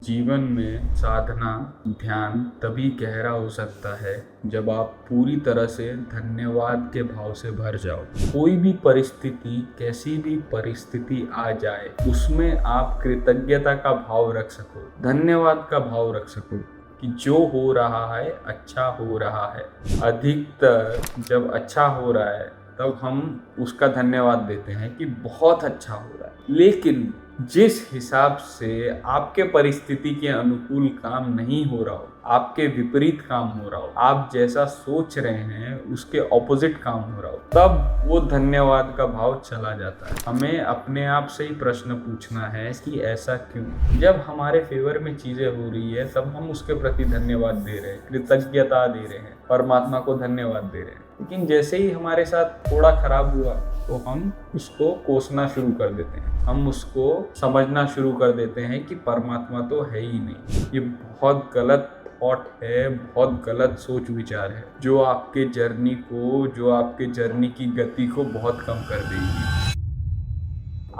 जीवन में साधना, ध्यान तभी गहरा हो सकता है जब आप पूरी तरह से धन्यवाद के भाव से भर जाओ। कोई भी परिस्थिति, कैसी भी परिस्थिति आ जाए, उसमें आप कृतज्ञता का भाव रख सको, धन्यवाद का भाव रख सको कि जो हो रहा है अच्छा हो रहा है। अधिकतर जब अच्छा हो रहा है तब हम उसका धन्यवाद देते हैं कि बहुत अच्छा हो रहा है, लेकिन जिस हिसाब से आपके परिस्थिति के अनुकूल काम नहीं हो रहा हो, आपके विपरीत काम हो रहा हो, आप जैसा सोच रहे हैं उसके ऑपोजिट काम हो रहा हो, तब वो धन्यवाद का भाव चला जाता है। हमें अपने आप से ही प्रश्न पूछना है कि ऐसा क्यों। जब हमारे फेवर में चीजें हो रही है तब हम उसके प्रति धन्यवाद दे रहे हैं, कृतज्ञता दे रहे हैं, परमात्मा को धन्यवाद दे रहे हैं। लेकिन जैसे ही हमारे साथ थोड़ा खराब हुआ तो हम उसको कोसना शुरू कर देते हैं, हम उसको समझना शुरू कर देते हैं कि परमात्मा तो है ही नहीं। ये बहुत गलत थॉट है, बहुत गलत सोच विचार है, जो आपके जर्नी की गति को बहुत कम कर देगी।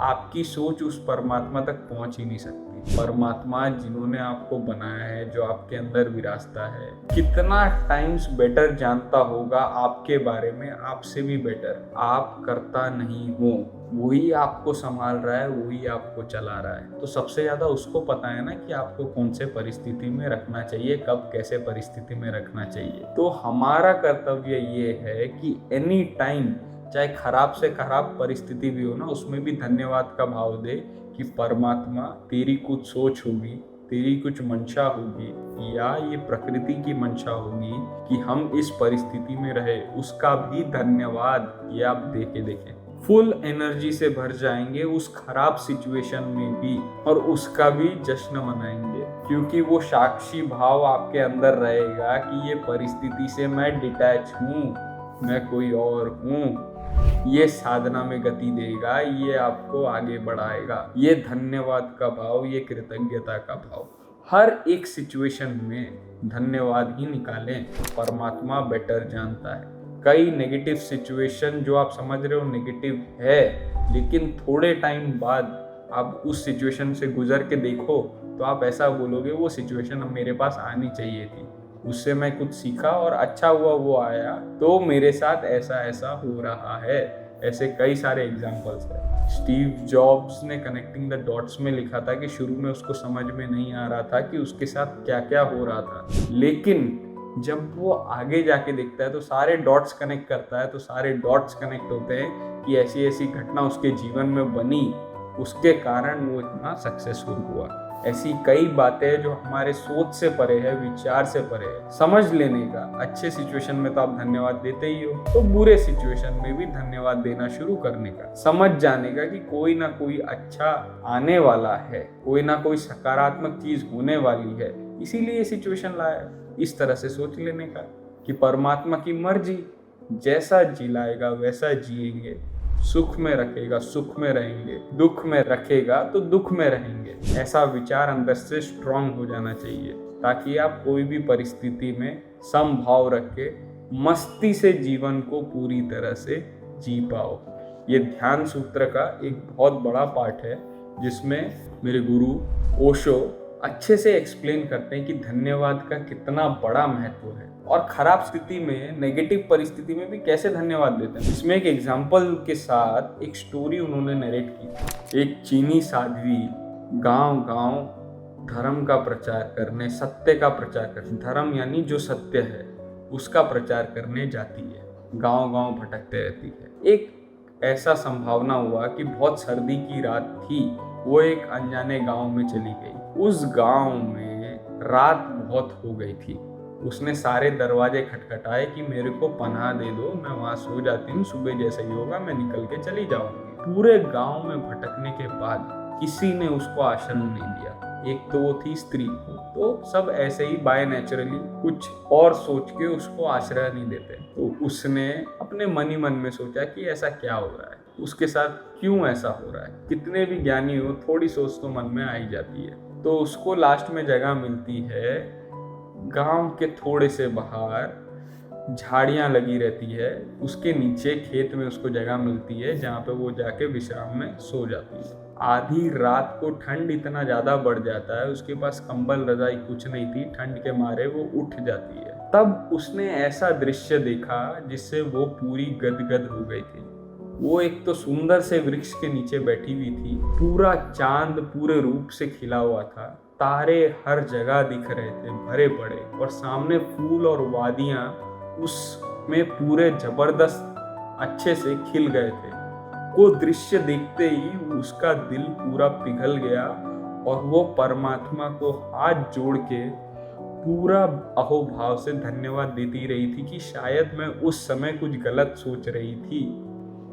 आपकी सोच उस परमात्मा तक पहुंच ही नहीं सकती। परमात्मा जिन्होंने आपको बनाया है, जो आपके अंदर विराजता है, कितना टाइम्स बेटर जानता होगा आपके बारे में, आपसे भी बेटर। आप करता नहीं हो, वही आपको संभाल रहा है, वही आपको चला रहा है। तो सबसे ज्यादा उसको पता है ना कि आपको कौन से परिस्थिति में रखना चाहिए, कब कैसे परिस्थिति में रखना चाहिए। तो हमारा कर्तव्य ये है कि एनी टाइम, चाहे खराब से खराब परिस्थिति भी हो ना, उसमें भी धन्यवाद का भाव दे कि परमात्मा तेरी कुछ सोच होगी, तेरी कुछ मंशा होगी, या ये प्रकृति की मंशा होगी कि हम इस परिस्थिति में रहे, उसका भी धन्यवाद ये आप दे के देखें। फुल एनर्जी से भर जाएंगे उस खराब सिचुएशन में भी, और उसका भी जश्न मनाएंगे, क्योंकि वो साक्षी भाव आपके अंदर रहेगा कि ये परिस्थिति से मैं डिटैच हूँ, मैं कोई और हूँ। ये साधना में गति देगा, ये आपको आगे बढ़ाएगा। ये धन्यवाद का भाव, ये कृतज्ञता का भाव, हर एक सिचुएशन में धन्यवाद ही निकालें। परमात्मा बेटर जानता है। कई नेगेटिव सिचुएशन जो आप समझ रहे हो नेगेटिव है, लेकिन थोड़े टाइम बाद आप उस सिचुएशन से गुजर के देखो तो आप ऐसा बोलोगे वो सिचुएशन अब मेरे पास आनी चाहिए थी, उससे मैं कुछ सीखा और अच्छा हुआ वो आया, तो मेरे साथ ऐसा ऐसा हो रहा है। ऐसे कई सारे एग्जाम्पल्स हैं। स्टीव जॉब्स ने कनेक्टिंग द डॉट्स में लिखा था कि शुरू में उसको समझ में नहीं आ रहा था कि उसके साथ क्या क्या हो रहा था, लेकिन जब वो आगे जाके देखता है तो सारे डॉट्स कनेक्ट करता है, तो सारे डॉट्स कनेक्ट होते हैं कि ऐसी ऐसी घटना उसके जीवन में बनी, उसके कारण वो इतना सक्सेसफुल हुआ। ऐसी कई बातें जो हमारे सोच से परे है, विचार से परे है, समझ लेने का। अच्छे सिचुएशन में तो आप धन्यवाद देते ही हो, तो बुरे सिचुएशन में भी धन्यवाद देना शुरू करने का, समझ जाने का कि कोई ना कोई अच्छा आने वाला है, कोई ना कोई सकारात्मक चीज होने वाली है, इसीलिए ये सिचुएशन लाया। इस तरह से सोच लेने का कि परमात्मा की मर्जी, जैसा जिलाएगा वैसा जिएंगे, सुख में रखेगा सुख में रहेंगे, दुख में रखेगा तो दुख में रहेंगे। ऐसा विचार अंदर से स्ट्रांग हो जाना चाहिए, ताकि आप कोई भी परिस्थिति में समभाव रख के मस्ती से जीवन को पूरी तरह से जी पाओ। ये ध्यान सूत्र का एक बहुत बड़ा पार्ट है, जिसमें मेरे गुरु ओशो अच्छे से एक्सप्लेन करते हैं कि धन्यवाद का कितना बड़ा महत्व है, और खराब स्थिति में, नेगेटिव परिस्थिति में भी कैसे धन्यवाद देते हैं। इसमें एक एग्जाम्पल के साथ एक स्टोरी उन्होंने नरेट की। एक चीनी साध्वी गांव-गांव धर्म का प्रचार करने, सत्य का प्रचार करने, धर्म यानी जो सत्य है उसका प्रचार करने जाती है, गांव-गांव भटकते रहती है। एक ऐसा संभावना हुआ कि बहुत सर्दी की रात थी, वो एक अनजाने गांव में चली गई। उस गांव में रात बहुत हो गई थी। उसने सारे दरवाजे खटखटाए कि मेरे को पनाह दे दो, मैं वहां सो जाती हूँ, सुबह जैसे ही होगा मैं निकल के चली जाऊंगी। पूरे गांव में भटकने के बाद किसी ने उसको आश्रय नहीं दिया। एक तो वो थी स्त्री, तो सब ऐसे ही बाय नेचुरली कुछ और सोच के उसको आश्रय नहीं देते। तो उसने अपने मन ही मन में सोचा कि ऐसा क्या हो रहा है, उसके साथ क्यों ऐसा हो रहा है। कितने भी ज्ञानी हो, थोड़ी सोच तो मन में आ ही जाती है। तो उसको लास्ट में जगह मिलती है, गांव के थोड़े से बाहर झाड़ियां लगी रहती है, उसके नीचे खेत में उसको जगह मिलती है, जहाँ पे वो जाके विश्राम में सो जाती है। आधी रात को ठंड इतना ज़्यादा बढ़ जाता है, उसके पास कंबल रजाई कुछ नहीं थी, ठंड के मारे वो उठ जाती है। तब उसने ऐसा दृश्य देखा जिससे वो पूरी गदगद हो गई थी। वो एक तो सुंदर से वृक्ष के नीचे बैठी हुई थी, पूरा चांद पूरे रूप से खिला हुआ था, तारे हर जगह दिख रहे थे भरे पड़े, और सामने फूल और वादियां उसमें पूरे जबरदस्त अच्छे से खिल गए थे। वो दृश्य देखते ही उसका दिल पूरा पिघल गया और वो परमात्मा को हाथ जोड़ के पूरा अहोभाव से धन्यवाद देती रही थी कि शायद मैं उस समय कुछ गलत सोच रही थी,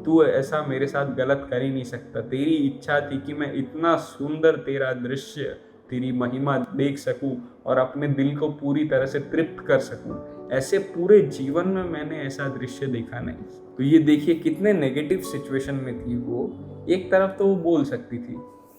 तू ऐसा मेरे साथ गलत कर ही नहीं सकता। तेरी इच्छा थी कि मैं इतना सुंदर तेरा दृश्य, तेरी महिमा देख सकूं और अपने दिल को पूरी तरह से तृप्त कर सकूं। ऐसे पूरे जीवन में मैंने ऐसा दृश्य देखा नहीं। तो ये देखिए कितने नेगेटिव सिचुएशन में थी वो। एक तरफ तो वो बोल सकती थी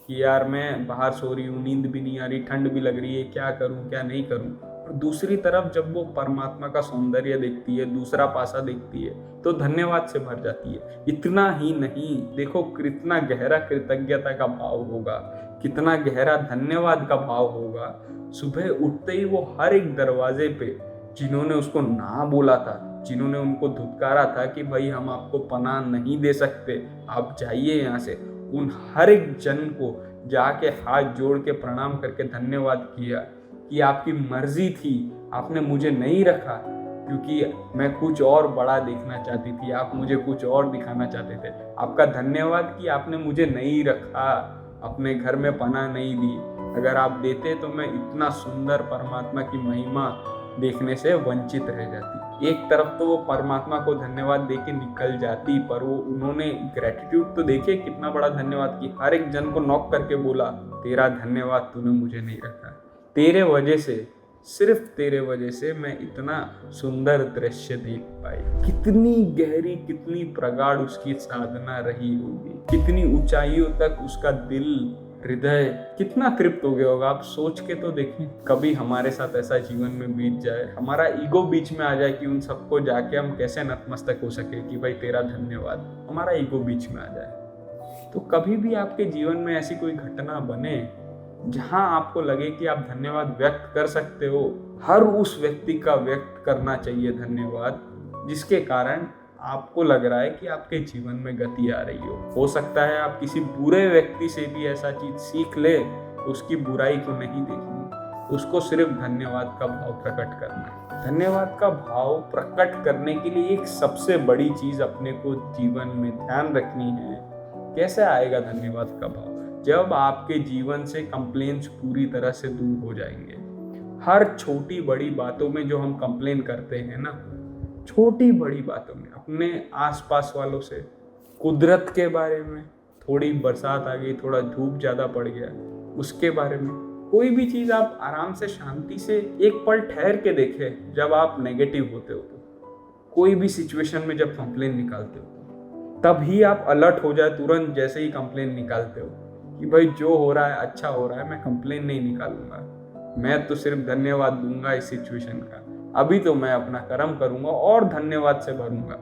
कि यार मैं बाहर सो रही हूँ, नींद भी नहीं आ रही, ठंड भी लग रही है, क्या करूँ क्या नहीं करूँ। और दूसरी तरफ जब वो परमात्मा का सौंदर्य देखती है, दूसरा पासा देखती है, तो धन्यवाद से भर जाती है। इतना ही नहीं, देखो कितना गहरा कृतज्ञता का भाव होगा, कितना गहरा धन्यवाद का भाव होगा। सुबह उठते ही वो हर एक दरवाजे पे जिन्होंने उसको ना बोला था, जिन्होंने उनको धुतकारा था कि भाई हम आपको पनाह नहीं दे सकते, आप जाइए यहाँ से, उन हर एक जन को जाके हाथ जोड़ के प्रणाम करके धन्यवाद किया कि आपकी मर्जी थी, आपने मुझे नहीं रखा क्योंकि मैं कुछ और बड़ा देखना चाहती थी, आप मुझे कुछ और दिखाना चाहते थे। आपका धन्यवाद कि आपने मुझे नहीं रखा, अपने घर में पनाह नहीं दी। अगर आप देते तो मैं इतना सुंदर परमात्मा की महिमा देखने से वंचित रह जाती। एक तरफ तो वो परमात्मा को धन्यवाद दे के निकल जाती, पर वो उन्होंने ग्रेटिट्यूड तो देखिए कितना बड़ा धन्यवाद की, हर एक जन को नॉक करके बोला तेरा धन्यवाद, तूने मुझे नहीं रखा, तेरे वजह से, सिर्फ तेरे वजह से मैं इतना सुंदर दृश्य देख पाई। कितनी गहरी, कितनी प्रगाढ़ उसकी साधना रही होगी, कितनी ऊंचाइयों तक उसका दिल, हृदय कितना तृप्त हो गया होगा। आप सोच के तो देखें, कभी हमारे साथ ऐसा जीवन में बीत जाए, हमारा ईगो बीच में आ जाए कि उन सबको जाके हम कैसे नतमस्तक हो सके कि भाई तेरा धन्यवाद, हमारा ईगो बीच में आ जाए। तो कभी भी आपके जीवन में ऐसी कोई घटना बने जहां आपको लगे कि आप धन्यवाद व्यक्त कर सकते हो, हर उस व्यक्ति का व्यक्त करना चाहिए धन्यवाद, जिसके कारण आपको लग रहा है कि आपके जीवन में गति आ रही हो सकता है आप किसी बुरे व्यक्ति से भी ऐसा चीज सीख ले, उसकी बुराई को नहीं देखनी, उसको सिर्फ धन्यवाद का भाव प्रकट करना है। धन्यवाद का भाव प्रकट करने के लिए एक सबसे बड़ी चीज अपने को जीवन में ध्यान रखनी है। कैसे आएगा धन्यवाद का भाव? जब आपके जीवन से कंप्लेंट्स पूरी तरह से दूर हो जाएंगे। हर छोटी बड़ी बातों में जो हम कंप्लेन करते हैं ना, छोटी बड़ी बातों में, अपने आसपास वालों से, कुदरत के बारे में, थोड़ी बरसात आ गई, थोड़ा धूप ज़्यादा पड़ गया, उसके बारे में, कोई भी चीज़ आप आराम से शांति से एक पल ठहर के देखें। जब आप नेगेटिव होते हो, तो कोई भी सिचुएशन में जब कंप्लेन निकालते हो, तभी आप अलर्ट हो जाए तुरंत जैसे ही कंप्लेन निकालते हो कि भाई जो हो रहा है अच्छा हो रहा है, मैं कंप्लेन नहीं निकालूंगा, मैं तो सिर्फ धन्यवाद दूंगा इस सिचुएशन का। अभी तो मैं अपना कर्म करूंगा और धन्यवाद से भरूंगा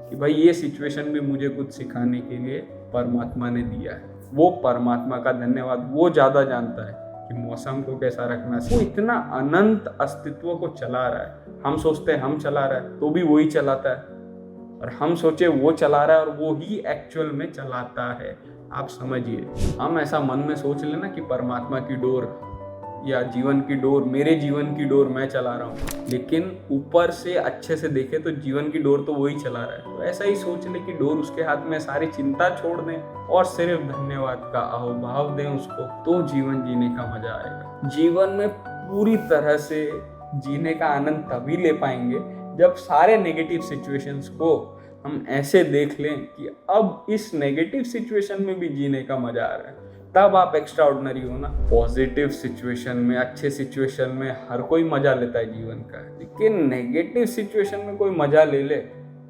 कि भाई ये सिचुएशन भी मुझे कुछ सिखाने के लिए परमात्मा ने दिया है। वो परमात्मा का धन्यवाद वो ज़्यादा जानता है कि मौसम को कैसा रखना है। वो इतना अनंत अस्तित्व को चला रहा है, हम सोचते हैं हम चला रहा है तो भी वही चलाता है, और हम सोचे वो चला रहा है और वो ही एक्चुअल में चलाता है। आप समझिए, हम ऐसा मन में सोच लेना कि परमात्मा की डोर या जीवन की डोर, मेरे जीवन की डोर मैं चला रहा हूँ, लेकिन ऊपर से अच्छे से देखे तो जीवन की डोर तो वही चला रहा है। तो ऐसा ही सोच ले कि डोर उसके हाथ में, सारी चिंता छोड़ दें और सिर्फ धन्यवाद का अहोभाव दें उसको, तो जीवन जीने का मजा आएगा। जीवन में पूरी तरह से जीने का आनंद तभी ले पाएंगे जब सारे नेगेटिव सिचुएशंस को हम ऐसे देख लें कि अब इस नेगेटिव सिचुएशन में भी जीने का मजा आ रहा है, तब आप एक्स्ट्रा ऑर्डिनरी हो ना। पॉजिटिव सिचुएशन में, अच्छे सिचुएशन में हर कोई मजा लेता है जीवन का, लेकिन नेगेटिव सिचुएशन में कोई मजा ले ले,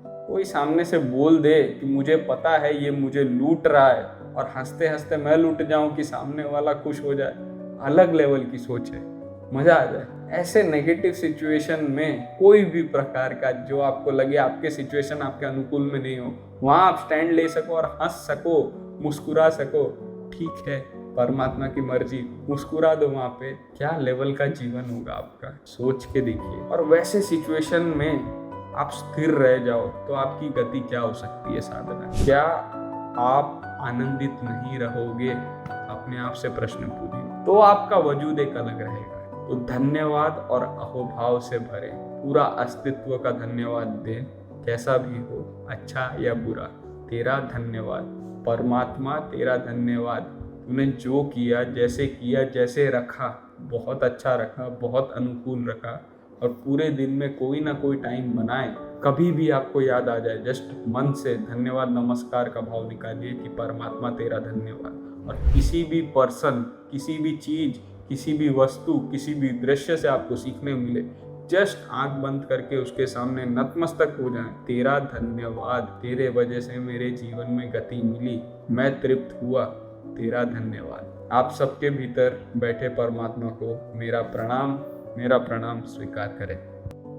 कोई सामने से बोल दे कि मुझे पता है ये मुझे लूट रहा है, और हंसते हंसते मैं लूट जाऊं कि सामने वाला खुश हो जाए, अलग लेवल की सोच है, मजा आ जाए। ऐसे नेगेटिव सिचुएशन में कोई भी प्रकार का जो आपको लगे आपके सिचुएशन आपके अनुकूल में नहीं हो, वहाँ आप स्टैंड ले सको और हंस सको, मुस्कुरा सको, ठीक है, परमात्मा की मर्जी, मुस्कुरा दो वहाँ पे। क्या लेवल का जीवन होगा आपका, सोच के देखिए। और वैसे सिचुएशन में आप स्थिर रह जाओ तो आपकी गति क्या हो सकती है साधना? क्या आप आनंदित नहीं रहोगे? अपने आप से प्रश्न पूछिए, तो आपका वजूद एक अलग रहेगा। तो धन्यवाद और अहोभाव से भरे पूरा अस्तित्व का धन्यवाद दें, कैसा भी हो, अच्छा या बुरा। तेरा धन्यवाद परमात्मा, तेरा धन्यवाद, तूने जो किया, जैसे रखा, बहुत अच्छा रखा, बहुत अनुकूल रखा। और पूरे दिन में कोई ना कोई टाइम बनाए, कभी भी आपको याद आ जाए, जस्ट मन से धन्यवाद नमस्कार का भाव निकालिए कि परमात्मा तेरा धन्यवाद। और किसी भी पर्सन, किसी भी चीज, किसी भी वस्तु, किसी भी दृश्य से आपको सीखने मिले, जस्ट आंख बंद करके उसके सामने नतमस्तक हो जाएं। तेरा धन्यवाद, तेरे वजह से मेरे जीवन में गति मिली, मैं तृप्त हुआ, तेरा धन्यवाद। आप सबके भीतर बैठे परमात्मा को मेरा प्रणाम स्वीकार करें।